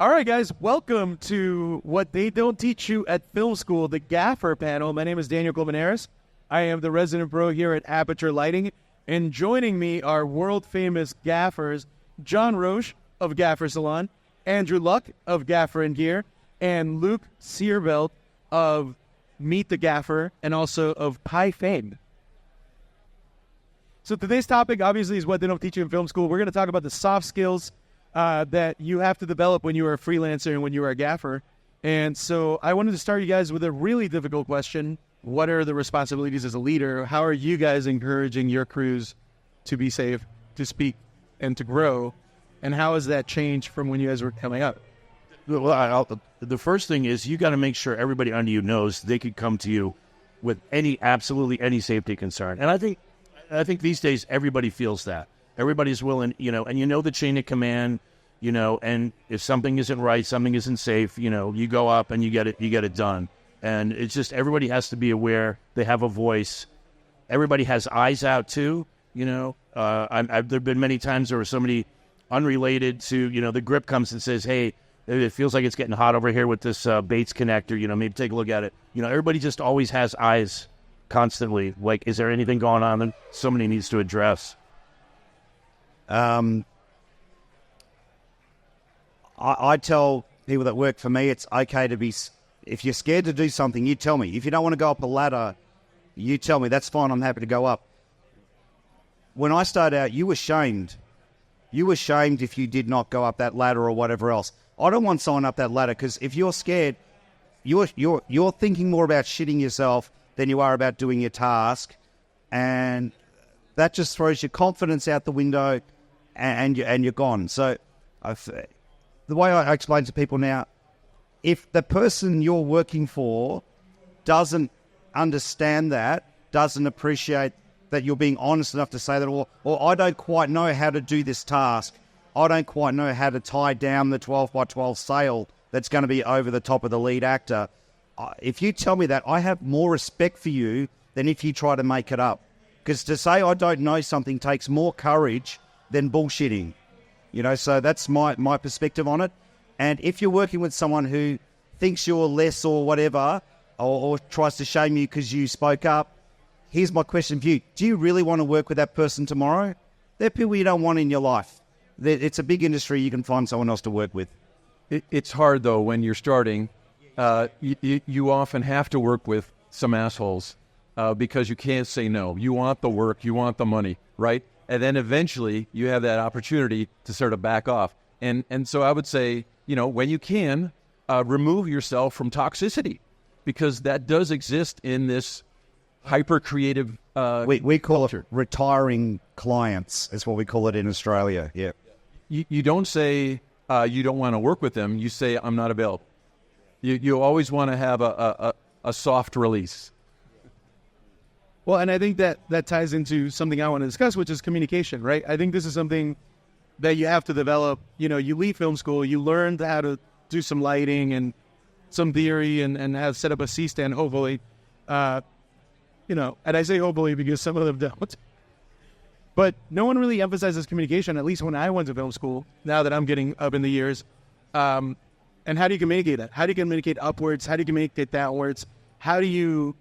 All right, guys, welcome to what they don't teach you at film school, the Gaffer panel. My name is Daniel Colmenares. I am the resident pro here at Aputure Lighting, and joining me are world-famous gaffers, John Roche of Gaffer Salon, Andrew Luck of Gaffer and Gear, and Luke Seerveld of Meet the Gaffer and also of Pie fame. So today's topic, obviously, is what they don't teach you in film school. We're going to talk about the soft skills that you have to develop when you are a freelancer and when you are a gaffer. And so I wanted to start you guys with a really difficult question. What are the responsibilities as a leader? How are you guys encouraging your crews to be safe, to speak, and to grow? And how has that changed from when you guys were coming up? Well, the first thing is you got to make sure everybody under you knows they could come to you with absolutely any safety concern. And I think these days everybody feels that. Everybody's willing, and the chain of command, and if something isn't right, something isn't safe, you go up and you get it done. And it's just everybody has to be aware. They have a voice. Everybody has eyes out too. There've been many times where somebody unrelated to, the grip comes and says, "Hey, it feels like it's getting hot over here with this Bates connector. Maybe take a look at it." Everybody just always has eyes constantly. Like, is there anything going on that somebody needs to address? I tell people that work for me, it's okay to be, if you're scared to do something, you tell me. If you don't want to go up a ladder, you tell me. That's fine, I'm happy to go up. When I started out, you were shamed. You were shamed if you did not go up that ladder or whatever else. I don't want someone up that ladder, because if you're scared, you're thinking more about shitting yourself than you are about doing your task. And that just throws your confidence out the window, and you're gone. So the way I explain to people now, if the person you're working for doesn't understand that, doesn't appreciate that you're being honest enough to say that, or I don't quite know how to do this task, I don't quite know how to tie down the 12 by 12 sail that's going to be over the top of the lead actor, if you tell me that, I have more respect for you than if you try to make it up. Because to say I don't know something takes more courage than bullshitting. So that's my perspective on it. And if you're working with someone who thinks you're less or whatever, or tries to shame you because you spoke up, here's my question for you. Do you really want to work with that person tomorrow? They're people you don't want in your life. It's a big industry. You can find someone else to work with. It's hard, though, when you're starting. You often have to work with some assholes because you can't say no. You want the work. You want the money, right? And then eventually you have that opportunity to sort of back off. And so I would say, when you can, remove yourself from toxicity, because that does exist in this hyper-creative we call it retiring clients, is what we call it in Australia. Yeah. You don't say you don't want to work with them. You say, I'm not available. You always want to have a soft release. Well, and I think that ties into something I want to discuss, which is communication, right? I think this is something that you have to develop. You leave film school, you learn how to do some lighting and some theory and how to set up a C-stand, hopefully. And I say hopefully because some of them don't. But no one really emphasizes communication, at least when I went to film school, now that I'm getting up in the years. And how do you communicate that? How do you communicate upwards? How do you communicate downwards? How do you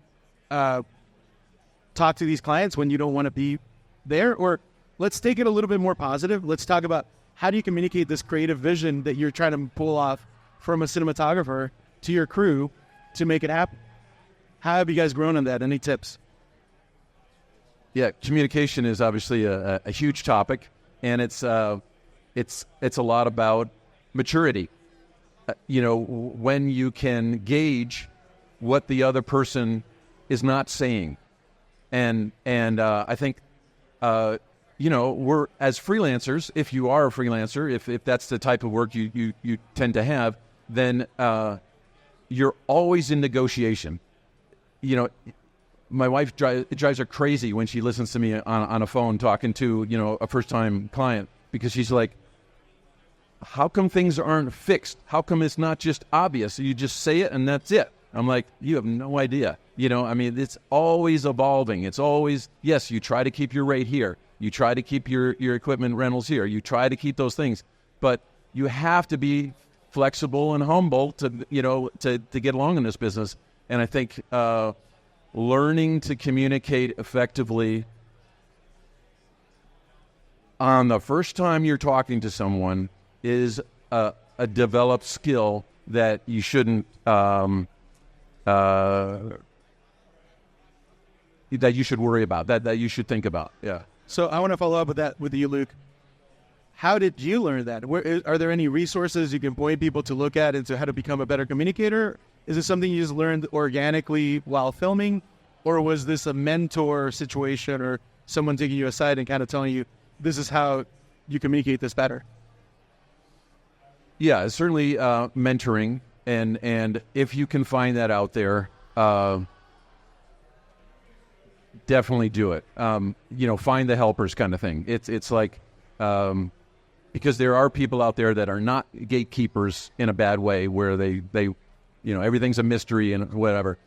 talk to these clients when you don't want to be there? Or let's take it a little bit more positive. Let's talk about how do you communicate this creative vision that you're trying to pull off from a cinematographer to your crew to make it happen. How have you guys grown on that? Any tips? Yeah, communication is obviously a huge topic, and it's a lot about maturity. When you can gauge what the other person is not saying. And I think, we're, as freelancers, if you are a freelancer, if that's the type of work you tend to have, then you're always in negotiation. My wife it drives her crazy when she listens to me on a phone talking to, a first-time client, because she's like, how come things aren't fixed? How come it's not just obvious? You just say it and that's it. I'm like, you have no idea. It's always evolving. It's always, yes, you try to keep your rate here. You try to keep your equipment rentals here. You try to keep those things. But you have to be flexible and humble to get along in this business. And I think learning to communicate effectively on the first time you're talking to someone is a developed skill that you shouldn't that you should worry about, that you should think about. Yeah. So I want to follow up with that with you, Luke. How did you learn that? Are there any resources you can point people to look at into how to become a better communicator? Is it something you just learned organically while filming? Or was this a mentor situation or someone taking you aside and kind of telling you, this is how you communicate this better? Yeah, certainly mentoring. And if you can find that out there, definitely do it. Find the helpers kind of thing. It's like... because there are people out there that are not gatekeepers in a bad way, where they everything's a mystery and whatever.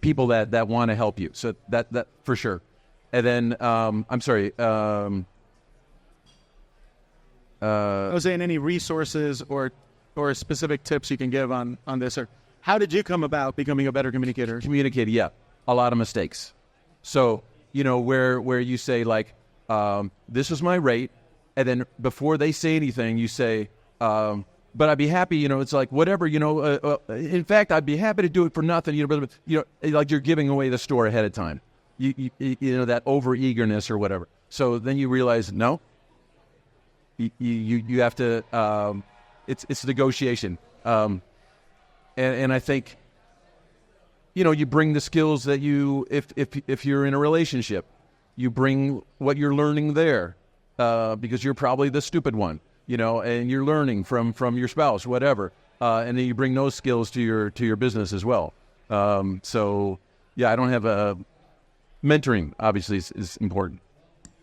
People that want to help you. So that for sure. And then I'm sorry. I was saying any resources or specific tips you can give on this, or how did you come about becoming a better communicator? Communicator, yeah, a lot of mistakes. So where you say like, this is my rate. And then before they say anything, you say, but I'd be happy, it's like, whatever, in fact, I'd be happy to do it for nothing, like you're giving away the store ahead of time, that over eagerness or whatever. So then you realize, no, you have to, it's negotiation. And I think, you bring the skills that if you're in a relationship, you bring what you're learning there. Because you're probably the stupid one, and you're learning from your spouse, whatever, and then you bring those skills to your business as well. So, yeah, I don't have mentoring. Obviously, is important.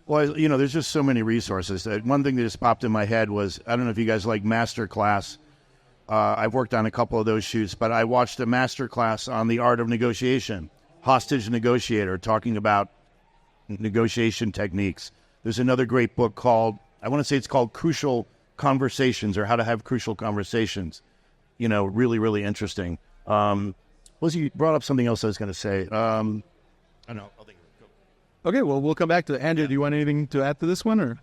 Well, there's just so many resources. One thing that just popped in my head was, I don't know if you guys like Masterclass. I've worked on a couple of those shoots, but I watched a Masterclass on the art of negotiation, hostage negotiator, talking about negotiation techniques. There's another great book called, I want to say it's called Crucial Conversations, or How to Have Crucial Conversations. Really interesting. You brought up something else I was going to say. I don't know. I'll think of it. Okay, well, we'll come back to it. Andrew, do you want anything to add to this one? Or?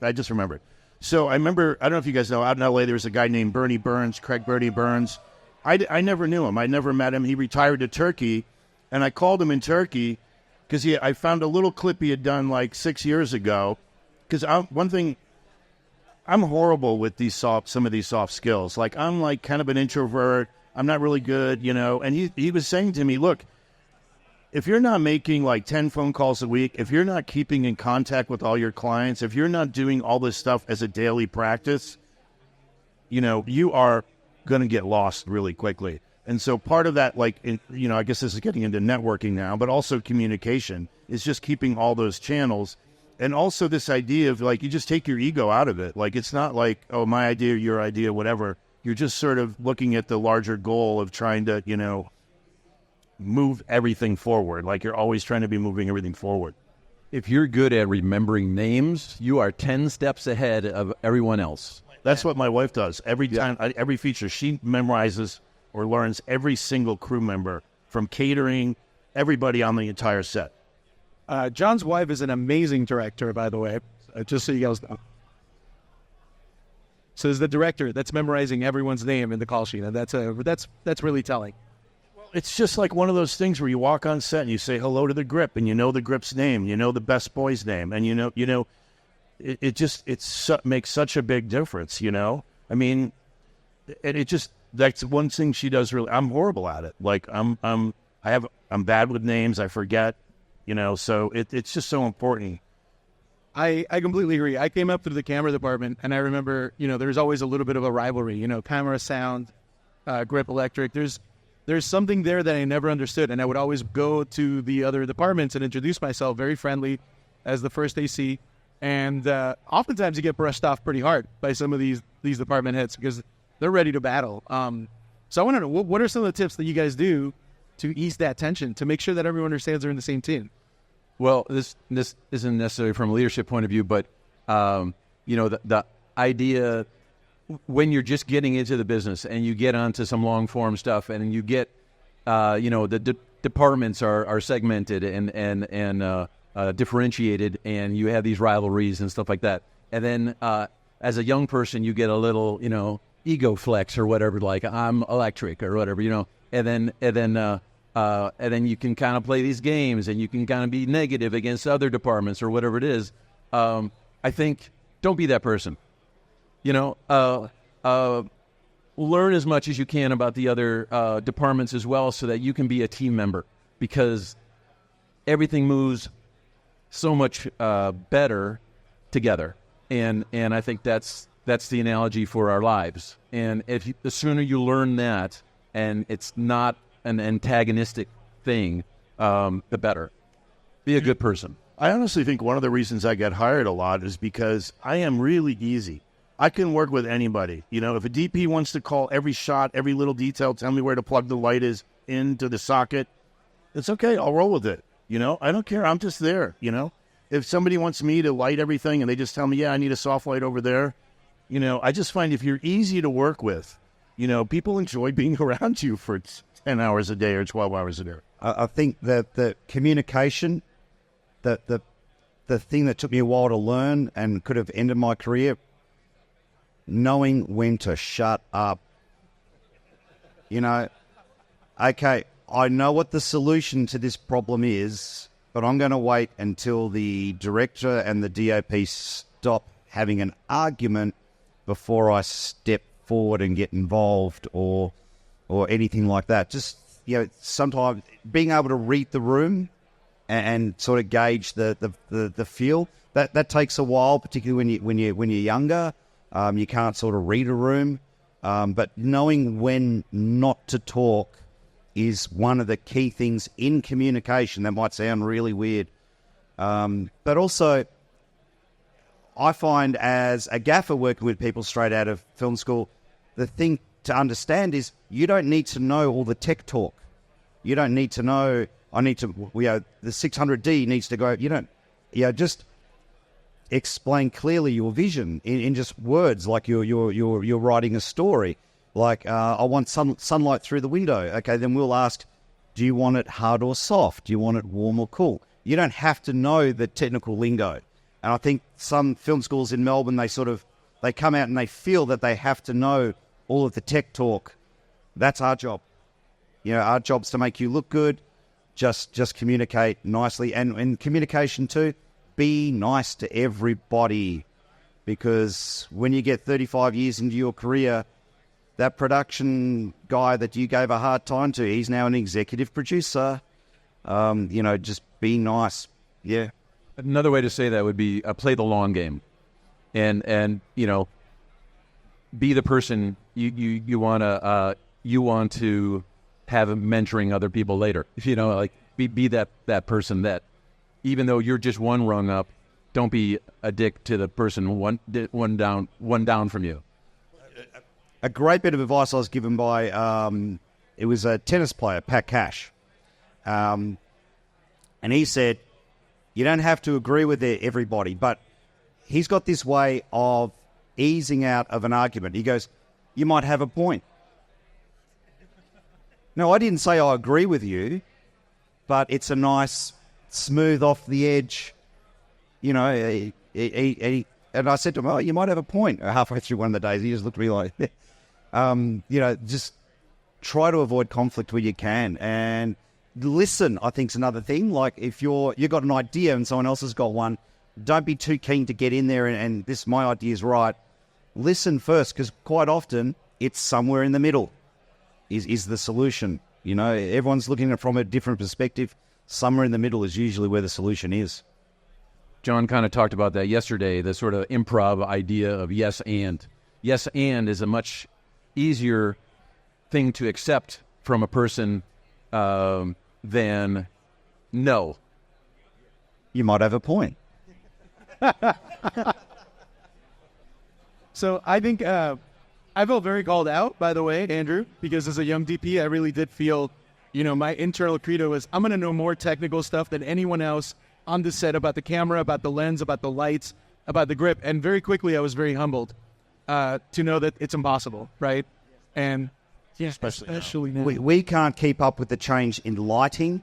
I just remembered. So I remember, I don't know if you guys know, out in L.A. there was a guy named Craig Bernie Burns. I never knew him. I never met him. He retired to Turkey, and I called him in Turkey, because I found a little clip he had done like 6 years ago. Because one thing, I'm horrible with some of these soft skills. Like, I'm like kind of an introvert. I'm not really good, And he was saying to me, look, if you're not making like 10 phone calls a week, if you're not keeping in contact with all your clients, if you're not doing all this stuff as a daily practice, you are going to get lost really quickly. And so part of that, I guess this is getting into networking now, but also communication is just keeping all those channels. And also this idea of you just take your ego out of it. Like, it's not like, oh, my idea, your idea, whatever. You're just sort of looking at the larger goal of trying to, move everything forward. Like, you're always trying to be moving everything forward. If you're good at remembering names, you are 10 steps ahead of everyone else. That's what my wife does. Every time, every feature, she memorizes or learns every single crew member, from catering, everybody on the entire set. John's wife is an amazing director, by the way, just so you guys know. So there's the director that's memorizing everyone's name in the call sheet, and that's really telling. Well, it's just like one of those things where you walk on set and you say hello to the grip, and you know the grip's name, you know the best boy's name, and it makes such a big difference, I mean, that's one thing she does really. I'm horrible at it. Like, I'm bad with names. I forget, so it's just so important. I completely agree. I came up through the camera department, and I remember, there's always a little bit of a rivalry, camera, sound, grip, electric. There's something there that I never understood, and I would always go to the other departments and introduce myself, very friendly, as the first AC. And oftentimes you get brushed off pretty hard by some of these department heads because they're ready to battle. So I want to know, what are some of the tips that you guys do to ease that tension, to make sure that everyone understands they're in the same team? Well, this isn't necessarily from a leadership point of view, but the idea when you're just getting into the business and you get onto some long form stuff and you get, the departments are segmented and differentiated, and you have these rivalries and stuff like that. And then as a young person, you get a little, ego flex or whatever, like I'm electric or whatever, and then you can kind of play these games and you can kind of be negative against other departments or whatever it is. I think don't be that person. Learn as much as you can about the other departments as well, so that you can be a team member, because everything moves so much better together. And I think that's the analogy for our lives. And the sooner you learn that, and it's not an antagonistic thing, the better. Be a good person. I honestly think one of the reasons I get hired a lot is because I am really easy. I can work with anybody. If a DP wants to call every shot, every little detail, tell me where to plug the light is into the socket, it's okay. I'll roll with it. I don't care. I'm just there. If somebody wants me to light everything and they just tell me, yeah, I need a soft light over there, I just find if you're easy to work with, people enjoy being around you for 10 hours a day or 12 hours a day. I think that the communication, the thing that took me a while to learn and could have ended my career, knowing when to shut up. Okay, I know what the solution to this problem is, but I'm going to wait until the director and the DOP stop having an argument before I step forward and get involved or anything like that. Just, sometimes being able to read the room and sort of gauge the feel, that takes a while, particularly when you're younger. You can't sort of read a room, but knowing when not to talk is one of the key things in communication. That might sound really weird, but also I find as a gaffer working with people straight out of film school, the thing to understand is you don't need to know all the tech talk. You don't need to know, the 600D needs to go, just explain clearly your vision in just words, like you're writing a story. Like, I want sunlight through the window. Okay, then we'll ask, do you want it hard or soft? Do you want it warm or cool? You don't have to know the technical lingo. And I think some film schools in Melbourne, they come out and they feel that they have to know all of the tech talk. That's our job. Our job's to make you look good. Just communicate nicely. And communication too, be nice to everybody. Because when you get 35 years into your career, that production guy that you gave a hard time to, he's now an executive producer. Just be nice. Yeah. Another way to say that would be play the long game, and be the person you want to have mentoring other people later. Be that person that, even though you're just one rung up, don't be a dick to the person one down from you. A great bit of advice I was given by it was a tennis player, Pat Cash, and he said, you don't have to agree with everybody, but he's got this way of easing out of an argument. He goes, you might have a point. No, I didn't say I agree with you, but it's a nice, smooth off the edge, and I said to him, oh, you might have a point. Halfway through one of the days, he just looked at me like, just try to avoid conflict where you can. And listen, I think, is another thing. Like, if you've got an idea and someone else has got one, don't be too keen to get in there and this, my idea is right. Listen first, because quite often it's somewhere in the middle is the solution. Everyone's looking at it from a different perspective. Somewhere in the middle is usually where the solution is. John kind of talked about that yesterday, the sort of improv idea of yes and. Yes and is a much easier thing to accept from a person than no. You might have a point. So I think I felt very called out, by the way, Andrew, because as a young DP, I really did feel, my internal credo is I'm going to know more technical stuff than anyone else on the set about the camera, about the lens, about the lights, about the grip. And very quickly, I was very humbled. to know that it's impossible, right? And yeah, Especially now. We can't keep up with the change in lighting.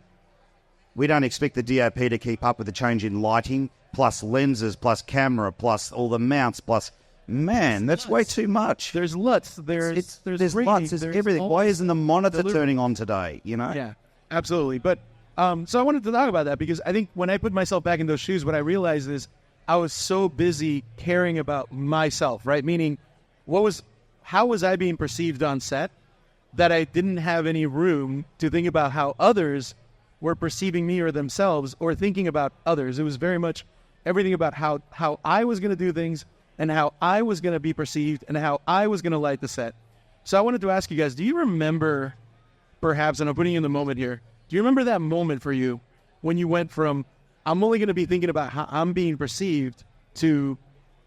We don't expect the DOP to keep up with the change in lighting, plus lenses, plus camera, plus all the mounts, plus... Man, that's way too much. There's LUTs, there's LUTs, there's everything. Why isn't the monitor turning on today, you know? Yeah, absolutely. But so I wanted to talk about that because I think when I put myself back in those shoes, what I realized is I was so busy caring about myself, right? Meaning, how was I being perceived on set that I didn't have any room to think about how others were perceiving me or themselves or thinking about others. It was very much everything about how I was going to do things and how I was going to be perceived and how I was going to light the set. So I wanted to ask you guys, do you remember, perhaps, and I'm putting you in the moment here, do you remember that moment for you when you went from, I'm only going to be thinking about how I'm being perceived to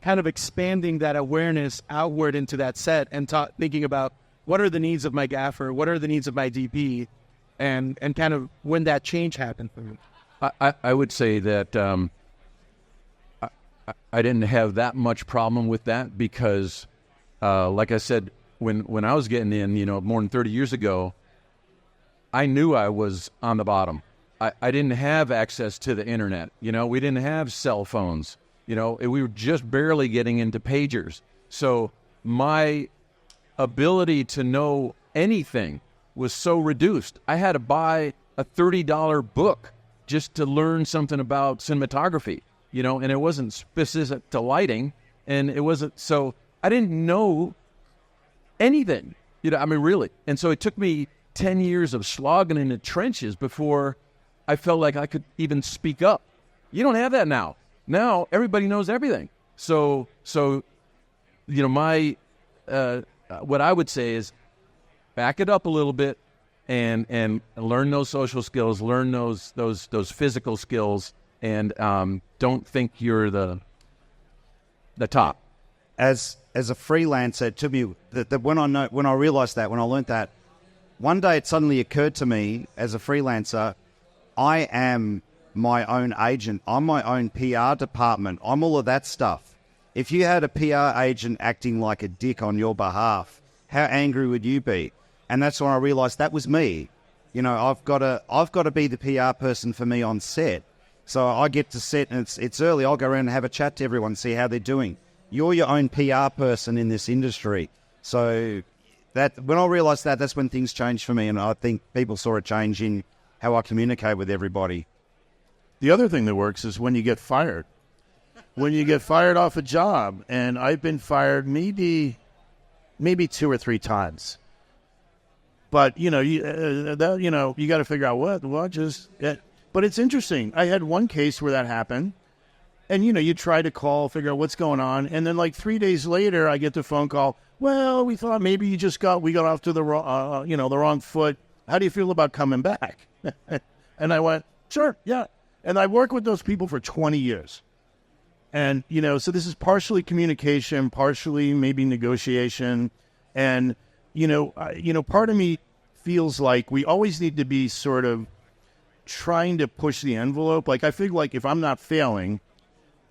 kind of expanding that awareness outward into that set and thinking about what are the needs of my gaffer, what are the needs of my DP, and kind of when that change happened for me? I would say that I didn't have that much problem with that because, like I said, when I was getting in, more than 30 years ago, I knew I was on the bottom. I didn't have access to the internet. We didn't have cell phones. We were just barely getting into pagers. So my ability to know anything was so reduced. I had to buy a $30 book just to learn something about cinematography, and it wasn't specific to lighting, and it wasn't, so I didn't know anything, really. And so it took me 10 years of slogging in the trenches before I felt like I could even speak up. You don't have that now. Now everybody knows everything. So my what I would say is back it up a little bit and learn those social skills, learn those physical skills, and don't think you're the top. As a freelancer, it took me that when I realized that, when I learned that, one day it suddenly occurred to me as a freelancer, I am my own agent. I'm my own PR department. I'm all of that stuff. If you had a PR agent acting like a dick on your behalf, how angry would you be? And that's when I realized that was me. I've got to be the PR person for me on set. So I get to set and it's early. I'll go around and have a chat to everyone, see how they're doing. You're your own PR person in this industry. So that when I realized that, that's when things changed for me, and I think people saw a change in how I communicate with everybody. The other thing that works is when you get fired. When you get fired off a job, and I've been fired maybe 2 or 3 times. But you got to figure out what just. But it's interesting. I had one case where that happened, and you try to call, figure out what's going on, and then like 3 days later, I get the phone call. Well, we thought maybe we got off to the wrong foot. How do you feel about coming back? And I went, sure, yeah. And I worked with those people for 20 years. And, so this is partially communication, partially maybe negotiation. And, part of me feels like we always need to be sort of trying to push the envelope. Like, I feel like if I'm not failing,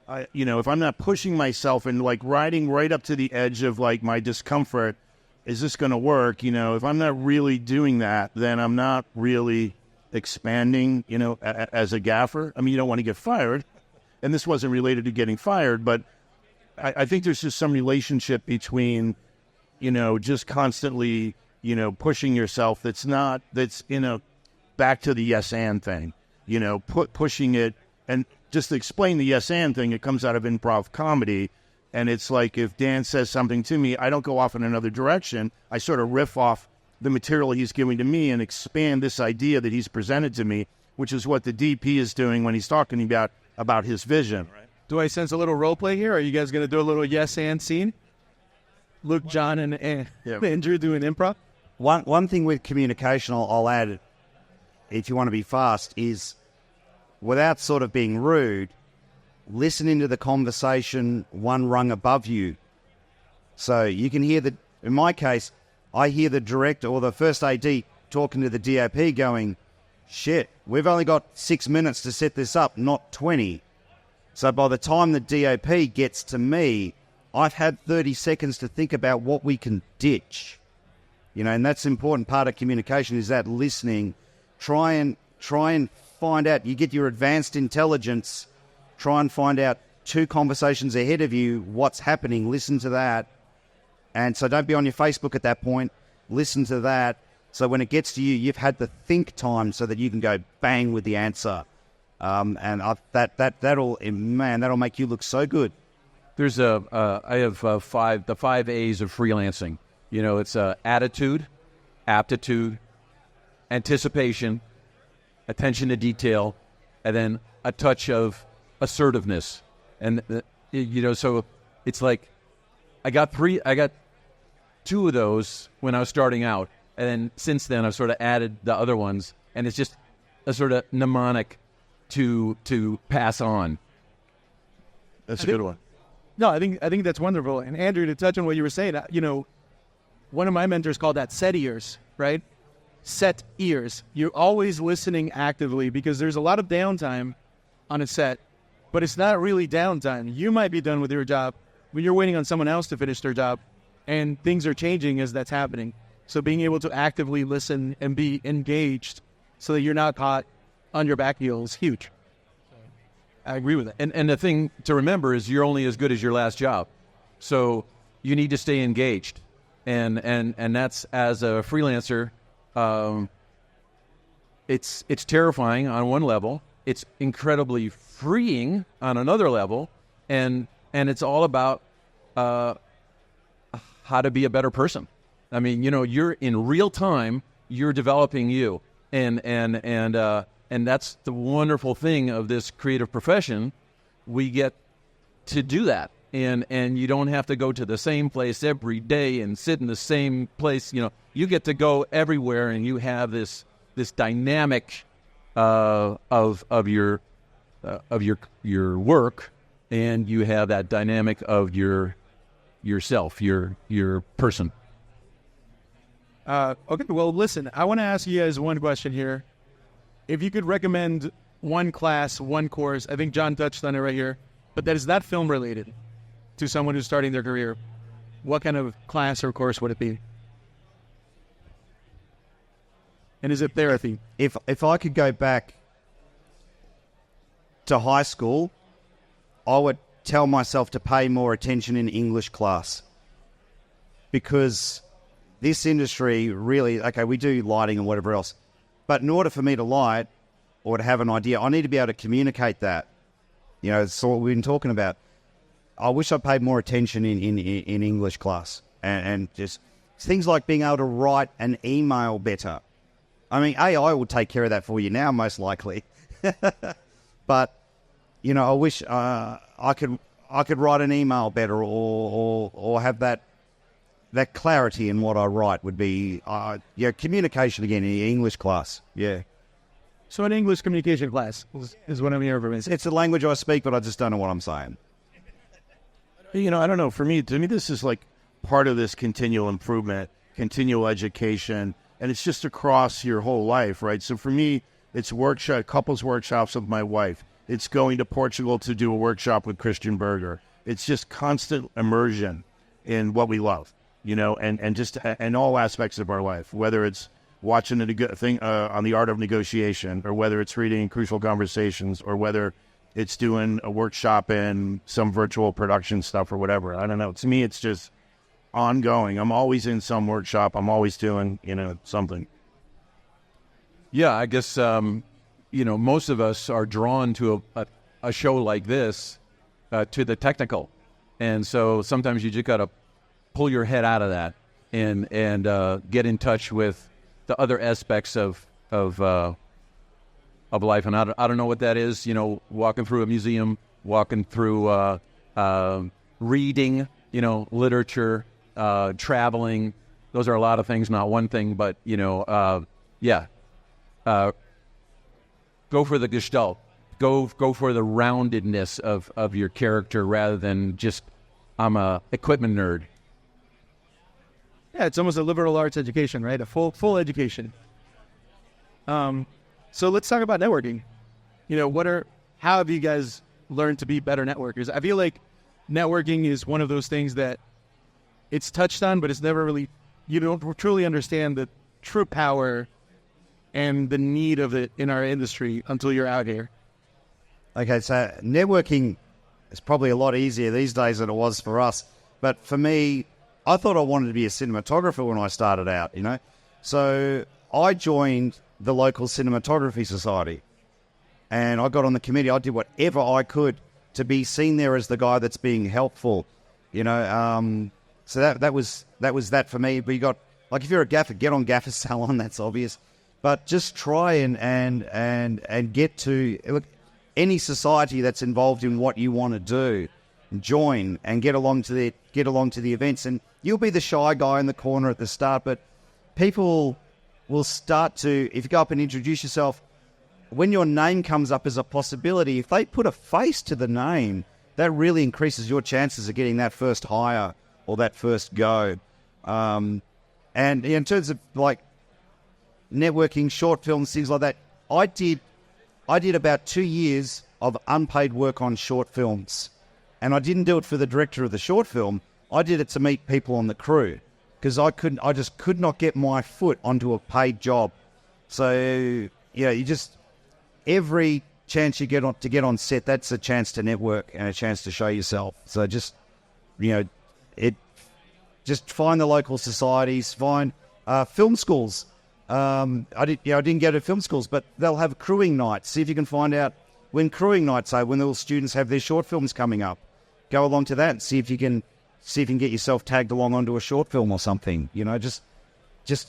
if I'm not pushing myself and like riding right up to the edge of like my discomfort, is this going to work? If I'm not really doing that, then I'm not really expanding, as a gaffer. I mean, you don't want to get fired. And this wasn't related to getting fired, but I think there's just some relationship between, just constantly, pushing yourself that's back to the yes and thing, pushing it. And just to explain the yes and thing, it comes out of improv comedy. And it's like if Dan says something to me, I don't go off in another direction. I sort of riff off the material he's giving to me and expand this idea that he's presented to me, which is what the DP is doing when he's talking about his vision. Right? Do I sense a little role play here? Are you guys going to do a little yes and scene? Luke, John, and Andrew doing improv? One thing with communication I'll add, if you want to be fast, is without sort of being rude, listening to the conversation one rung above you. So you can hear in my case, I hear the director or the first AD talking to the DOP going, shit, we've only got 6 minutes to set this up, not 20. So by the time the DOP gets to me, I've had 30 seconds to think about what we can ditch. And that's an important part of communication, is that listening. Try and find out. You get your advanced intelligence. Try and find out 2 conversations ahead of you what's happening. Listen to that. And so don't be on your Facebook at that point. Listen to that. So when it gets to you, you've had the think time so that you can go bang with the answer. That'll make you look so good. There's I have the 5 A's of freelancing. It's attitude, aptitude, anticipation, attention to detail, and then a touch of assertiveness. And so it's like I got 2 of those when I was starting out, and then since then I've sort of added the other ones, and it's just a sort of mnemonic to pass on. That's a good one. No, I think that's wonderful. And Andrew, to touch on what you were saying, one of my mentors called that set ears, right? Set ears. You're always listening actively, because there's a lot of downtime on a set, but it's not really downtime. You might be done with your job when you're waiting on someone else to finish their job, and things are changing as that's happening. So being able to actively listen and be engaged so that you're not caught on your back heel is huge. I agree with that. And the thing to remember is you're only as good as your last job. So you need to stay engaged. And that's, as a freelancer, it's terrifying on one level. It's incredibly freeing on another level. And it's all about how to be a better person. I mean, you're in real time, you're developing you. And that's the wonderful thing of this creative profession. We get to do that. And you don't have to go to the same place every day and sit in the same place. You get to go everywhere, and you have this dynamic of your work, and you have that dynamic of yourself, your person. Okay, well, listen, I want to ask you guys one question here. If you could recommend one class, one course, I think John touched on it right here, but that is not film related, to someone who's starting their career, what kind of class or course would it be? And is it therapy? If I could go back to high school, I would tell myself to pay more attention in English class, because this industry really, okay, we do lighting and whatever else, but in order for me to light or to have an idea, I need to be able to communicate that. It's what we've been talking about. I wish I paid more attention in English class, and just things like being able to write an email better. I mean, AI will take care of that for you now, most likely. But, I wish I could write an email better, or have that clarity in what I write would be, communication again in English class. Yeah. So an English communication class is what I'm hearing from you. It's a language I speak, but I just don't know what I'm saying. I don't know. To me, this is like part of this continual improvement, continual education, and it's just across your whole life, right? So for me, it's couples workshops with my wife. It's going to Portugal to do a workshop with Christian Berger. It's just constant immersion in what we love, and just in all aspects of our life, whether it's watching a thing on the art of negotiation, or whether it's reading Crucial Conversations, or whether it's doing a workshop in some virtual production stuff or whatever. I don't know. To me, it's just ongoing. I'm always in some workshop. I'm always doing, something. Yeah, I guess, most of us are drawn to a show like this, to the technical. And so sometimes you just got to pull your head out of that and get in touch with the other aspects of life. And I don't know what that is, walking through a museum, walking through reading, literature, traveling. Those are a lot of things, not one thing, but, go for the gestalt. Go for the roundedness of your character, rather than just, I'm a equipment nerd. Yeah, it's almost a liberal arts education, right? A full education. So let's talk about networking. How have you guys learned to be better networkers? I feel like networking is one of those things that it's touched on, but it's never really, you don't truly understand the true power and the need of it in our industry until you're out here. Okay, so networking is probably a lot easier these days than it was for us. But for me, I thought I wanted to be a cinematographer when I started out, you know. So I joined the local cinematography society, and I got on the committee. I did whatever I could to be seen there as the guy that's being helpful, you know. So that was that for me. But you got, like, if you're a gaffer, get on Gaffer Salon. That's obvious. But just try and get to look, any society that's involved in what you want to do, join and get along to the events. And you'll be the shy guy in the corner at the start, but people will start to, if you go up and introduce yourself, when your name comes up as a possibility, if they put a face to the name, that really increases your chances of getting that first hire or that first go. And in terms of like networking, short films, things like that, I did about 2 years of unpaid work on short films. And I didn't do it for the director of the short film. I did it to meet people on the crew, because I just could not get my foot onto a paid job. So, yeah, every chance you get on set, that's a chance to network and a chance to show yourself. So just find the local societies, find film schools. I didn't go to film schools, but they'll have crewing nights. See if you can find out when crewing nights are, when the little students have their short films coming up. Go along to that and see if you can get yourself tagged along onto a short film or something. You know, just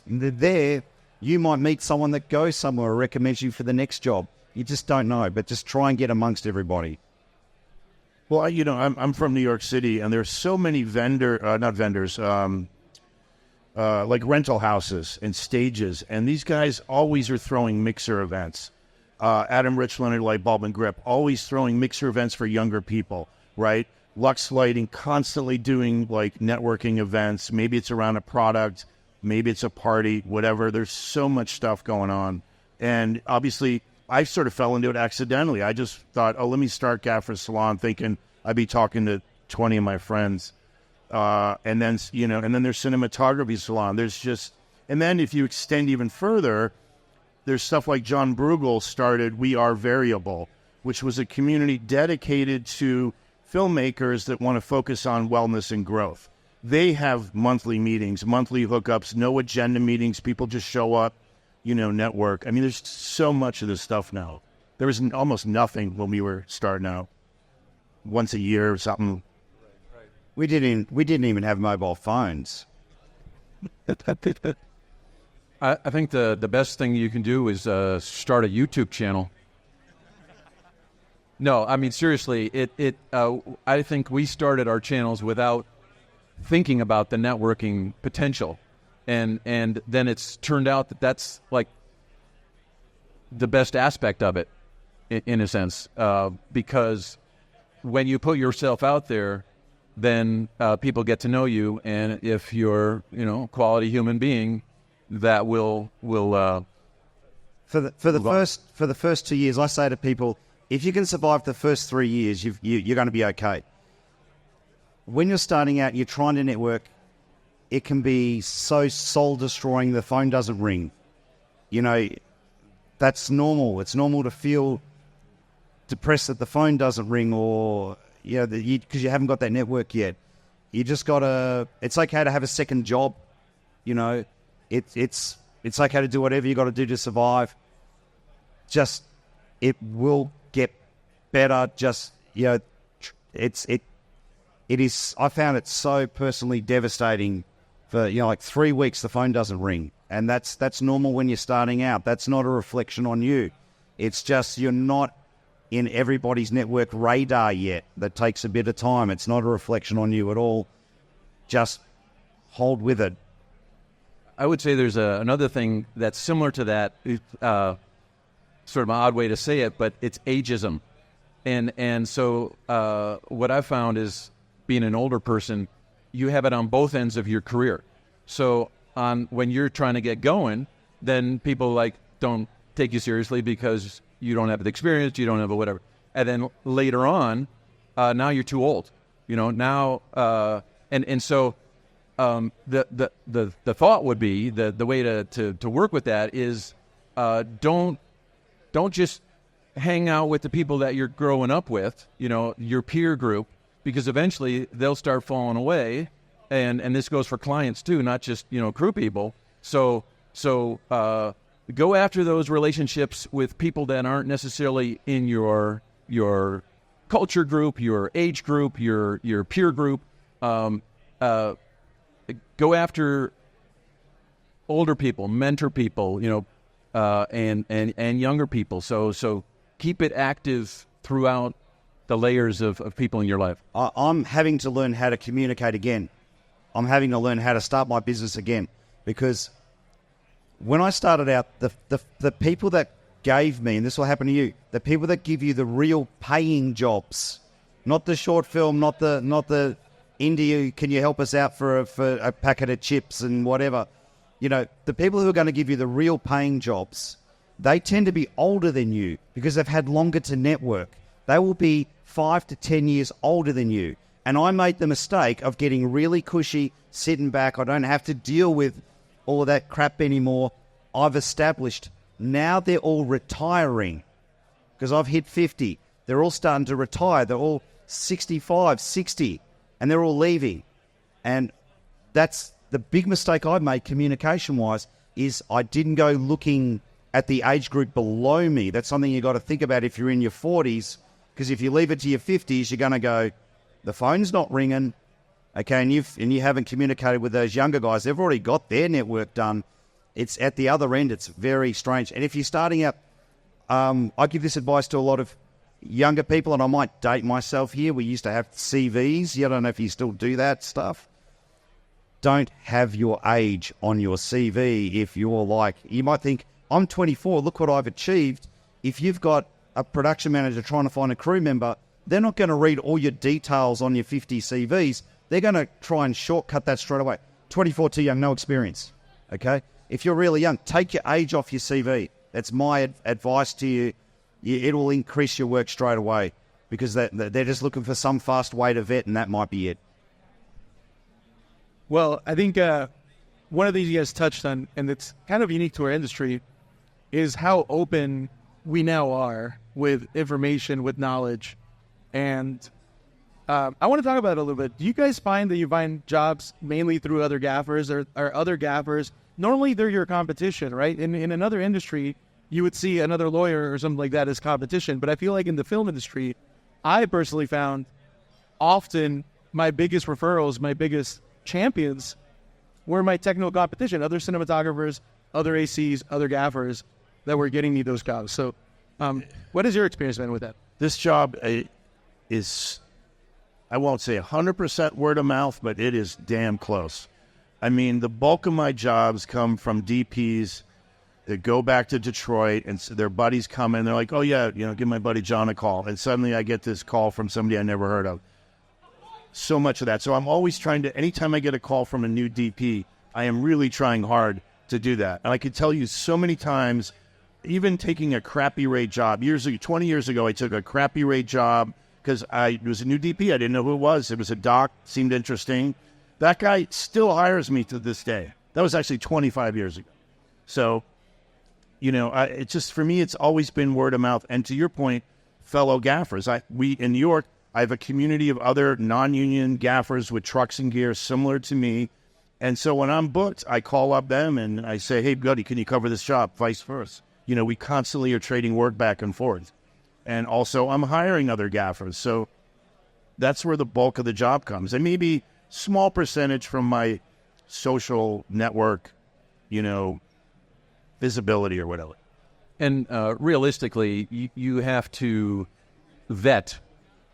there, you might meet someone that goes somewhere or recommends you for the next job. You just don't know, but just try and get amongst everybody. Well, I'm from New York City, and there's so many like rental houses and stages, and these guys always are throwing mixer events. Adam Richland, Light Bulb and Grip, always throwing mixer events for younger people, right? Lux Lighting constantly doing like networking events. Maybe it's around a product, maybe it's a party, whatever. There's so much stuff going on. And obviously, I sort of fell into it accidentally. I just thought, oh, let me start Gaffer's Salon, thinking I'd be talking to 20 of my friends. And then there's Cinematography Salon. And then if you extend even further, there's stuff like John Bruegel started We Are Variable, which was a community dedicated to filmmakers that want to focus on wellness and growth. They have monthly meetings, monthly hookups, no agenda meetings. People just show up, network. I mean, there's so much of this stuff now. There was almost nothing when we were starting out. Once a year or something. We didn't even have mobile phones. I think the best thing you can do is start a YouTube channel. No, I mean, seriously, I think we started our channels without thinking about the networking potential. And then it's turned out that that's like the best aspect of it, in a sense, because when you put yourself out there, then people get to know you, and if you're, a quality human being, that will for the first 2 years, I say to people, if you can survive the first 3 years, you're going to be okay. When you're starting out, you're trying to network, it can be so soul-destroying the phone doesn't ring. That's normal. It's normal to feel depressed that the phone doesn't ring, or because you haven't got that network yet. You just gotta. It's okay to have a second job. It's okay to do whatever you got to do to survive. Just it will get better. Just it is. I found it so personally devastating. For like 3 weeks, the phone doesn't ring, and that's normal when you're starting out. That's not a reflection on you. It's just you're not in everybody's network radar yet. That takes a bit of time. It's not a reflection on you at all. Just hold with it. I would say there's another thing that's similar to that, sort of an odd way to say it, but it's ageism. And so what I've found is, being an older person, you have it on both ends of your career. So when you're trying to get going, then people don't take you seriously because you don't have the experience, you don't have whatever. And then later on, now you're too old. Now, and so the thought would be the way to work with that is don't just hang out with the people that you're growing up with, your peer group, because eventually they'll start falling away, and this goes for clients too, not just crew people. So go after those relationships with people that aren't necessarily in your culture group, your age group, your peer group. Go after older people, mentor people, and younger people. So keep it active throughout the layers of people in your life. I'm having to learn how to communicate again. I'm having to learn how to start my business again, because when I started out, the people that gave me, and this will happen to you, the people that give you the real paying jobs, not the short film, not the indie, can you help us out for a packet of chips and whatever. The people who are going to give you the real paying jobs, they tend to be older than you because they've had longer to network. They will be 5 to 10 years older than you. And I made the mistake of getting really cushy, sitting back. I don't have to deal with all of that crap anymore. I've established. Now they're all retiring because I've hit 50. They're all starting to retire. They're all 65, 60, and they're all leaving. And that's the big mistake I made communication-wise, is I didn't go looking at the age group below me. That's something you got to think about if you're in your 40s, because if you leave it to your 50s, you're going to go, the phone's not ringing, okay, and you haven't communicated with those younger guys. They've already got their network done. It's at the other end. It's very strange. And if you're starting out, I give this advice to a lot of younger people, and I might date myself here. We used to have CVs. I don't know if you still do that stuff. Don't have your age on your CV. If you're like, you might think, I'm 24, look what I've achieved. If you've got a production manager trying to find a crew member, they're not going to read all your details on your 50 CVs. They're going to try and shortcut that straight away. 24, too young, no experience. Okay? If you're really young, take your age off your CV. That's my advice to you. It will increase your work straight away, because they're just looking for some fast way to vet, and that might be it. Well, I think one of the things you guys touched on, and it's kind of unique to our industry, is how open we now are with information, with knowledge. And I want to talk about it a little bit. Do you guys find that you find jobs mainly through other gaffers, or other gaffers? Normally, they're your competition, right? In another industry, you would see another lawyer or something like that as competition. But I feel like in the film industry, I personally found often my biggest referrals, my biggest champions were my technical competition, other cinematographers, other ACs, other gaffers that were getting me those jobs. So what has your experience been with that? This job is, I won't say 100% word of mouth, but it is damn close. I mean, the bulk of my jobs come from DPs that go back to Detroit, and their buddies come in. They're like, oh, yeah, give my buddy John a call. And suddenly I get this call from somebody I never heard of. So much of that. So I'm always trying to, anytime I get a call from a new DP, I am really trying hard to do that. And I could tell you so many times, even taking a crappy rate job. 20 years ago, I took a crappy rate job because it was a new DP. I didn't know who it was. It was a doc, seemed interesting. That guy still hires me to this day. That was actually 25 years ago. So, it just, for me, it's always been word of mouth. And to your point, fellow gaffers, we in New York, I have a community of other non-union gaffers with trucks and gear similar to me. And so when I'm booked, I call up them and I say, hey, buddy, can you cover this job? Vice versa. We constantly are trading work back and forth. And also I'm hiring other gaffers. So that's where the bulk of the job comes. And maybe small percentage from my social network, visibility or whatever. And realistically, you have to vet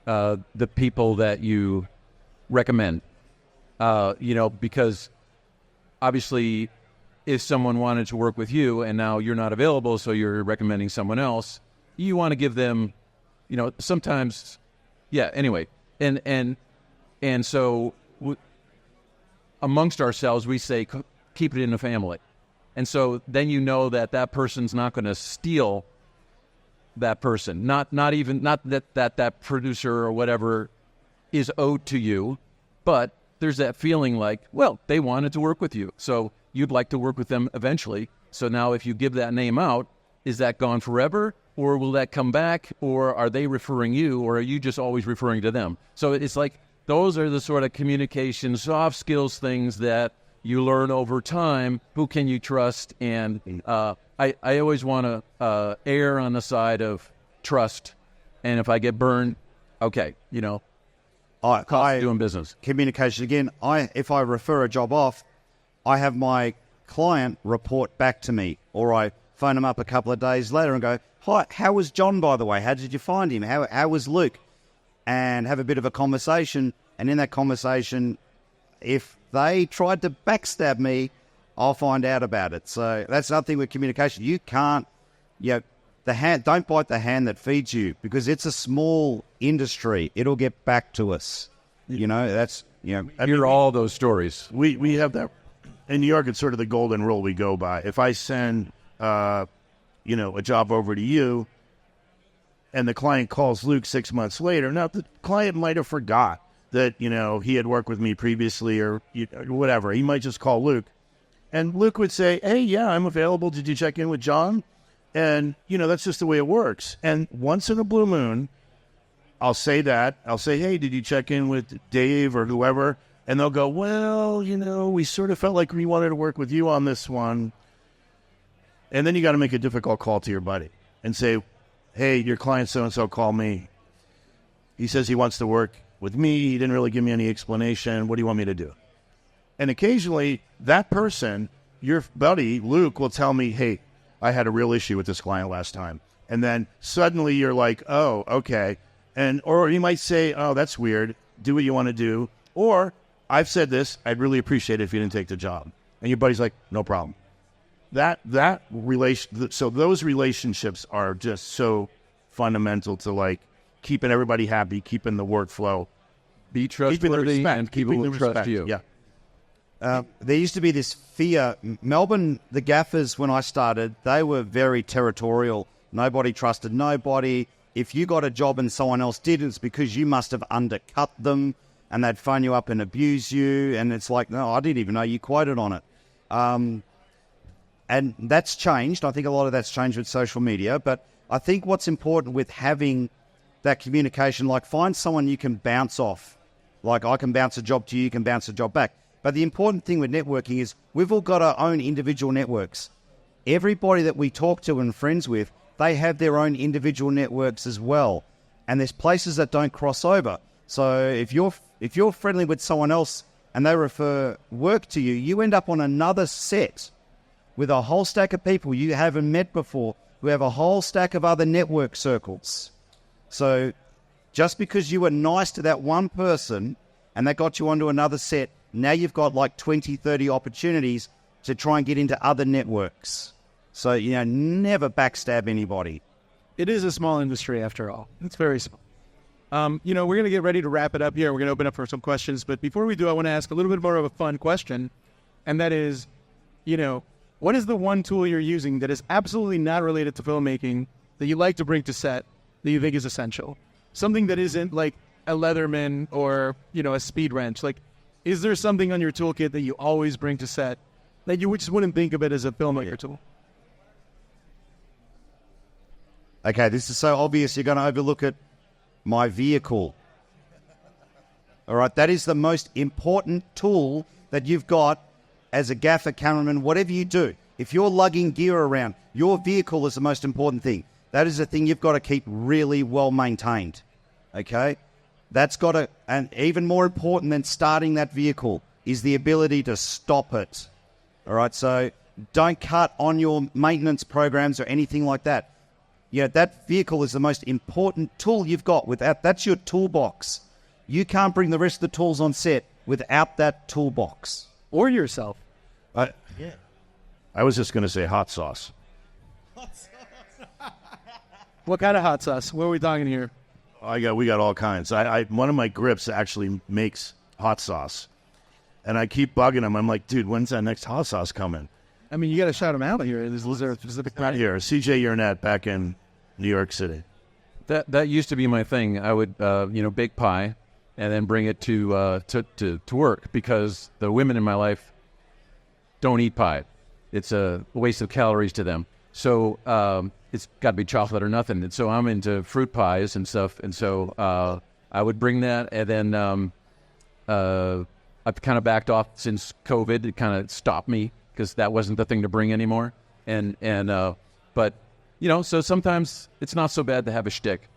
the people that you recommend, because obviously if someone wanted to work with you and now you're not available, so you're recommending someone else, you want to give them, sometimes, yeah, anyway. And so amongst ourselves, we say, keep it in the family. And so then that person's not going to steal that person. Not that producer or whatever is owed to you, but there's that feeling like, well, they wanted to work with you, so you'd like to work with them eventually. So now if you give that name out, is that gone forever, or will that come back, or are they referring you, or are you just always referring to them? So it's like those are the sort of communication, soft skills things that you learn over time. Who can you trust? And I always want to err on the side of trust. And if I get burned, okay, cost of doing business. Communication again. If I refer a job off, I have my client report back to me, or I phone them up a couple of days later and go, "Hi, how was John, by the way? How did you find him? How was Luke?" And have a bit of a conversation. And in that conversation, if they tried to backstab me, I'll find out about it. So that's another thing with communication. You can't, don't bite the hand that feeds you, because it's a small industry. It'll get back to us. I hear all those stories. We have that in New York. It's sort of the golden rule we go by. If I send, a job over to you, and the client calls Luke 6 months later, now the client might have forgot that, he had worked with me previously or whatever. He might just call Luke. And Luke would say, "Hey, yeah, I'm available. Did you check in with John?" And, that's just the way it works. And once in a blue moon, I'll say that. I'll say, "Hey, did you check in with Dave or whoever?" And they'll go, "Well, we sort of felt like we wanted to work with you on this one." And then you got to make a difficult call to your buddy and say, "Hey, your client so-and-so called me. He says he wants to work with me. He didn't really give me any explanation. What do you want me to do?" And occasionally that person, your buddy, Luke, will tell me, "Hey, I had a real issue with this client last time." And then suddenly you're like, "Oh, okay." Or he might say, "Oh, that's weird. Do what you want to do." Or, "I've said this. I'd really appreciate it if you didn't take the job." And your buddy's like, "No problem." So those relationships are just so fundamental to keeping everybody happy, keeping the workflow, be trustworthy, and people will trust you. Yeah. There used to be this fear. Melbourne, the gaffers, when I started, they were very territorial. Nobody trusted nobody. If you got a job and someone else didn't, it's because you must have undercut them, and they'd phone you up and abuse you. And it's like, no, I didn't even know you quoted on it. And that's changed. I think a lot of that's changed with social media. But I think what's important with having that communication, find someone you can bounce off. I can bounce a job to you, you can bounce a job back. But the important thing with networking is we've all got our own individual networks. Everybody that we talk to and friends with, they have their own individual networks as well. And there's places that don't cross over. So if you're friendly with someone else and they refer work to you, you end up on another set with a whole stack of people you haven't met before who have a whole stack of other network circles. So just because you were nice to that one person and that got you onto another set, now you've got 20, 30 opportunities to try and get into other networks. So, never backstab anybody. It is a small industry after all. It's very small. We're going to get ready to wrap it up here. We're going to open up for some questions. But before we do, I want to ask a little bit more of a fun question. And that is, what is the one tool you're using that is absolutely not related to filmmaking that you like to bring to set that you think is essential? Something that isn't like a Leatherman or, a speed wrench. Is there something on your toolkit that you always bring to set that you just wouldn't think of it as a filmmaker tool? Okay, this is so obvious you're going to overlook it. My vehicle. All right, that is the most important tool that you've got as a gaffer, cameraman, whatever you do. If you're lugging gear around, your vehicle is the most important thing. That is the thing you've got to keep really well maintained. Okay? That's got to, and even more important than starting that vehicle is the ability to stop it. All right, so don't cut on your maintenance programs or anything like that. That vehicle is the most important tool you've got. That's your toolbox. You can't bring the rest of the tools on set without that toolbox. Or yourself. I was just going to say hot sauce. What kind of hot sauce? What are we talking here? We got all kinds. One of my grips actually makes hot sauce, and I keep bugging him. I'm like, dude, when's that next hot sauce coming? I mean, you got to shout him out here. Is there a specific right here? CJ Yernett back in New York City. That used to be my thing. I would, bake pie, and then bring it to work, because the women in my life don't eat pie. It's a waste of calories to them. So it's got to be chocolate or nothing. And so I'm into fruit pies and stuff. And so I would bring that. And then I've kind of backed off since COVID. It kind of stopped me because that wasn't the thing to bring anymore. But, you know, so sometimes it's not so bad to have a shtick.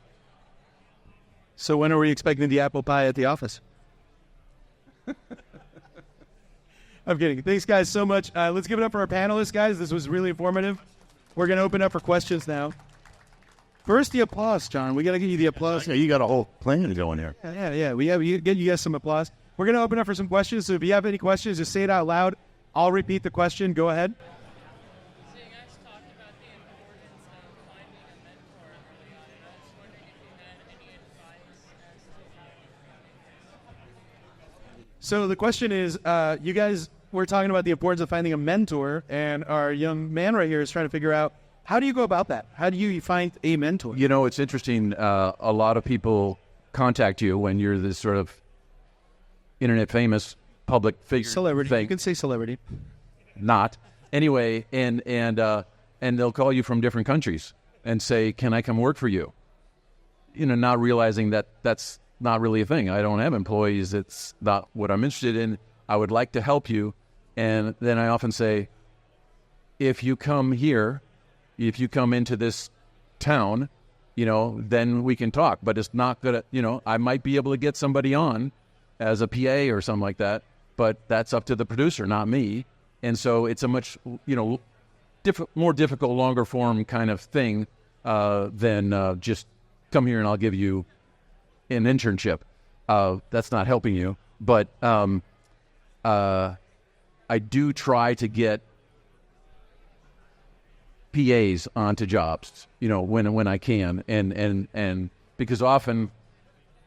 So when are we expecting the apple pie at the office? I'm kidding. Thanks, guys, so much. Let's give it up for our panelists, guys. This was really informative. We're going to open up for questions now. First, the applause, John. We got to give you the applause. Yeah, you got a whole plan going here. Yeah. We get you guys some applause. We're going to open up for some questions. So if you have any questions, just say it out loud. I'll repeat the question. Go ahead. So you guys talked about the importance of finding a mentor early on, and I was wondering if you had any advice as to how. So the question is, you guys were talking about the importance of finding a mentor, and our young man right here is trying to figure out, how do you go about that? How do you find a mentor? You know, it's interesting. A lot of people contact you when you're this sort of internet famous public figure. Celebrity. Thing. You can say celebrity. Not. Anyway, and they'll call you from different countries and say, can I come work for you? You know, not realizing that that's not really a thing. I don't have employees. It's not what I'm interested in. I would like to help you. And then I often say, if you come here, if you come into this town, you know, then we can talk. But it's not going to, you know, I might be able to get somebody on as a PA or something like that, but that's up to the producer, not me. And so it's a much, you know, more difficult, longer form kind of thing than just come here and I'll give you an internship. That's not helping you. But I do try to get PAs onto jobs, you know, when I can, and because often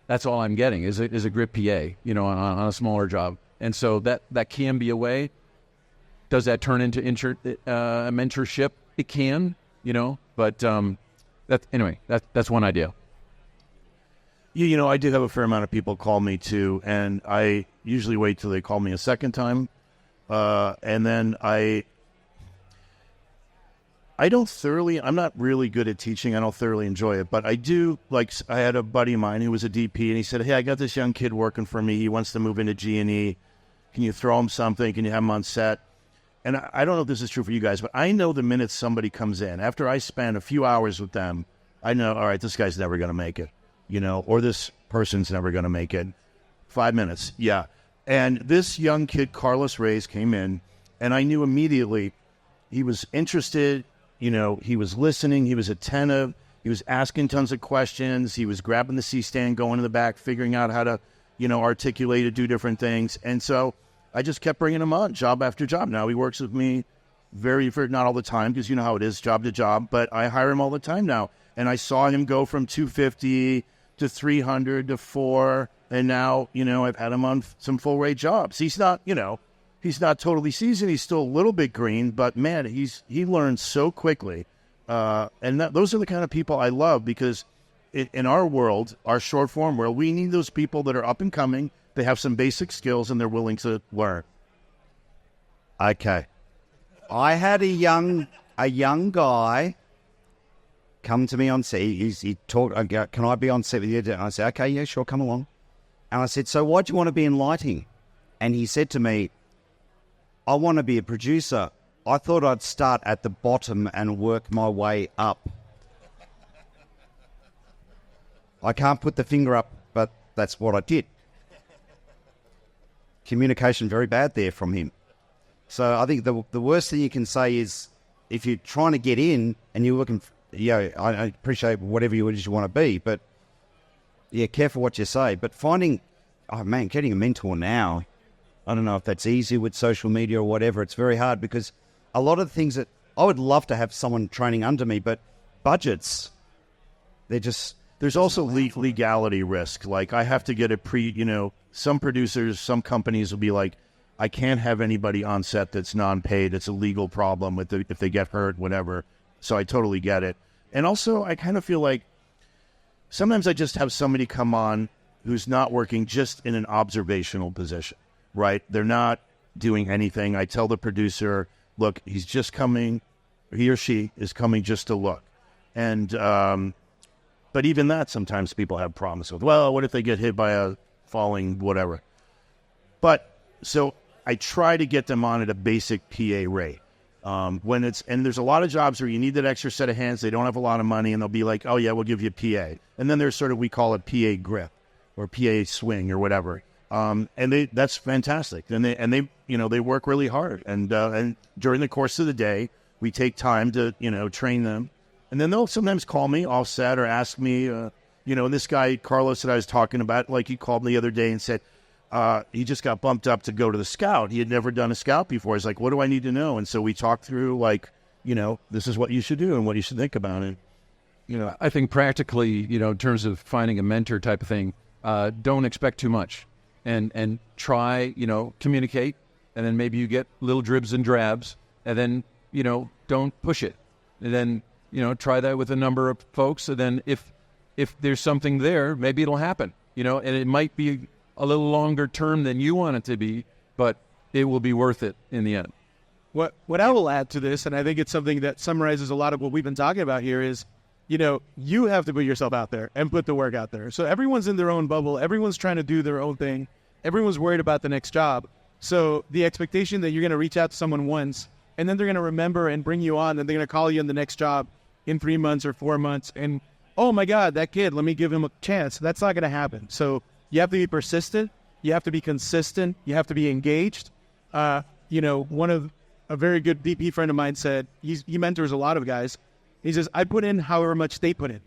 that's all I'm getting is a grip PA, you know, on a smaller job, and so that can be a way. Does that turn into a mentorship? It can, you know, but that's one idea. You know, I do have a fair amount of people call me too, and I usually wait till they call me a second time, and then I'm not really good at teaching. I don't thoroughly enjoy it, but I do, like, I had a buddy of mine who was a DP, and he said, hey, I got this young kid working for me. He wants to move into G&E. Can you throw him something? Can you have him on set? And I don't know if this is true for you guys, but I know the minute somebody comes in, after I spend a few hours with them, I know, all right, this guy's never going to make it, you know, or this person's never going to make it. 5 minutes, yeah. And this young kid, Carlos Reyes, came in, and I knew immediately he was interested. You know, he was listening, he was attentive, he was asking tons of questions, he was grabbing the C-stand, going to the back, figuring out how to, you know, articulate it, do different things. And so I just kept bringing him on, job after job. Now he works with me not all the time, because you know how it is, job to job, but I hire him all the time now. And I saw him go from 250 to 300 to 4, and now, you know, I've had him on some full-rate jobs. He's not, you know, he's not totally seasoned. He's still a little bit green, but man, he learns so quickly. And those are the kind of people I love, because in our world, our short form world, we need those people that are up and coming. They have some basic skills and they're willing to learn. Okay. I had a young guy come to me on set. He talked, can I be on set with you? And I said, okay, yeah, sure, come along. And I said, so why do you want to be in lighting? And he said to me, I want to be a producer. I thought I'd start at the bottom and work my way up. I can't put the finger up, but that's what I did. Communication very bad there from him. So I think the worst thing you can say is, if you're trying to get in and you're looking, I appreciate whatever it is you want to be, but yeah, careful what you say. But getting a mentor now, I don't know if that's easy with social media or whatever. It's very hard, because a lot of the things that I would love to have someone training under me, but budgets, there's also legality risk. Like, I have to get some producers, some companies will be like, I can't have anybody on set that's non-paid. It's a legal problem if they get hurt, whatever. So I totally get it. And also, I kind of feel like sometimes I just have somebody come on who's not working just in an observational position, right? They're not doing anything. I tell the producer, look, he's just coming, he or she is coming just to look. And, but even that, sometimes people have problems with, well, what if they get hit by a falling whatever? But, so I try to get them on at a basic PA rate. When it's, and there's a lot of jobs where you need that extra set of hands, they don't have a lot of money, and they'll be like, oh yeah, we'll give you a PA. And then there's sort of, we call it PA grip or PA swing or whatever. And that's fantastic. And they, you know, they work really hard. And during the course of the day, we take time to, you know, train them. And then they'll sometimes call me offset or ask me, you know, this guy, Carlos, that I was talking about, like he called me the other day and said, he just got bumped up to go to the scout. He had never done a scout before. He's like, what do I need to know? And so we talked through, like, you know, this is what you should do and what you should think about it. You know, I think practically, you know, in terms of finding a mentor type of thing, don't expect too much, and try, you know, communicate, and then maybe you get little dribs and drabs, and then, you know, don't push it, and then, you know, try that with a number of folks, and then if there's something there, maybe it'll happen, you know, and it might be a little longer term than you want it to be, but it will be worth it in the end. What I will add to this, and I think it's something that summarizes a lot of what we've been talking about here, is, you know, you have to put yourself out there and put the work out there. So everyone's in their own bubble. Everyone's trying to do their own thing. Everyone's worried about the next job. So the expectation that you're going to reach out to someone once, and then they're going to remember and bring you on, and they're going to call you in the next job in 3 months or 4 months, and, oh my God, that kid, let me give him a chance. That's not going to happen. So you have to be persistent. You have to be consistent. You have to be engaged. You know, a very good DP friend of mine said, he mentors a lot of guys. He says, I put in however much they put in.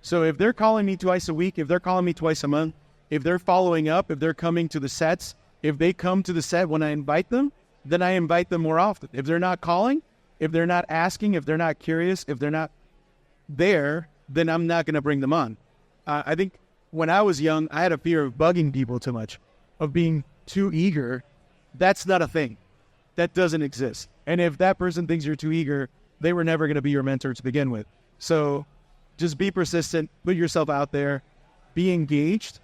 So if they're calling me twice a week, if they're calling me twice a month, if they're following up, if they're coming to the sets, if they come to the set when I invite them, then I invite them more often. If they're not calling, if they're not asking, if they're not curious, if they're not there, then I'm not going to bring them on. I think when I was young, I had a fear of bugging people too much, of being too eager. That's not a thing. That doesn't exist. And if that person thinks you're too eager, they were never going to be your mentor to begin with. So just be persistent, put yourself out there, be engaged,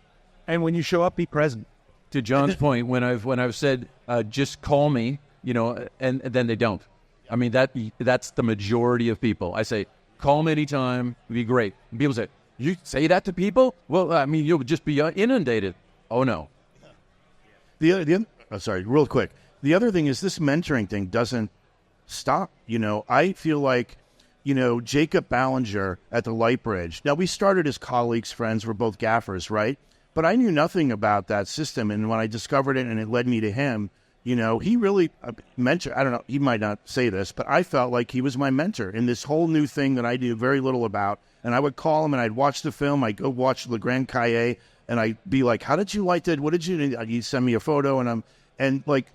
and when you show up, be present. To John's point, when I've said just call me, you know, and then they don't. I mean, that's the majority of people. I say call me anytime, it'd be great. And people say, you say that to people? Well, I mean, you'll just be inundated. Oh no. Sorry, real quick. The other thing is this mentoring thing doesn't stop. You know, I feel like, you know, Jacob Ballinger at the Light Bridge. Now, we started as colleagues, friends. We're both gaffers, right? But I knew nothing about that system. And when I discovered it and it led me to him, you know, he really mentored. I don't know, he might not say this, but I felt like he was my mentor in this whole new thing that I knew very little about. And I would call him and I'd watch the film. I'd go watch Le Grand Cahier and I'd be like, how did you like that? What did you, he'd send me a photo and like,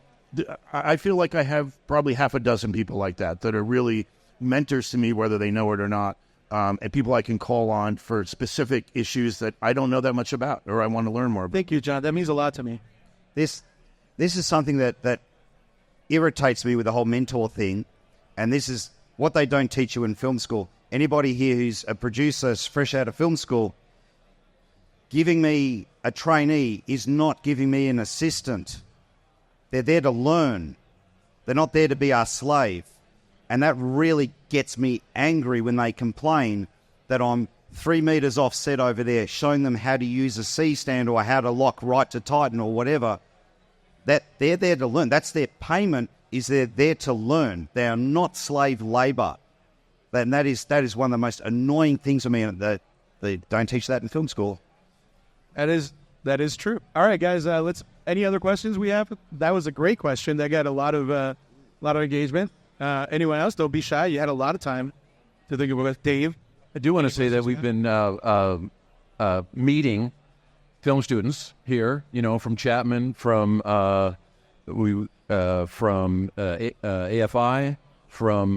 I feel like I have probably half a dozen people like that are really mentors to me, whether they know it or not, and people I can call on for specific issues that I don't know that much about or I want to learn more about. Thank you, John. That means a lot to me. This is something that irritates me with the whole mentor thing, and this is what they don't teach you in film school. Anybody here who's a producer fresh out of film school, giving me a trainee is not giving me an assistant. They're there to learn. They're not there to be our slave. And that really gets me angry when they complain that I'm 3 meters offset over there showing them how to use a C-stand or how to lock right to tighten or whatever. That they're there to learn. That's their payment, is they're there to learn. They are not slave labor. And that is one of the most annoying things for me, that they don't teach that in film school. That is true. All right, guys. Any other questions we have? That was a great question. That got a lot of engagement. Anyone else? Don't be shy. You had a lot of time to think about it. Dave? I do want to say that we've been meeting film students here, you know, from Chapman, from AFI,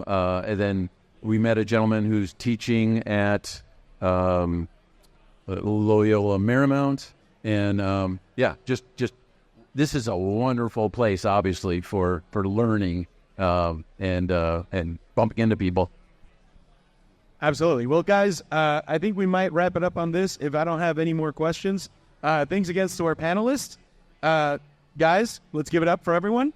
and then we met a gentleman who's teaching at Loyola Marymount, and just this is a wonderful place, obviously, for learning and bumping into people. Absolutely. Well, guys, I think we might wrap it up on this. If I don't have any more questions, Thanks again to our panelists. Guys, let's give it up for everyone.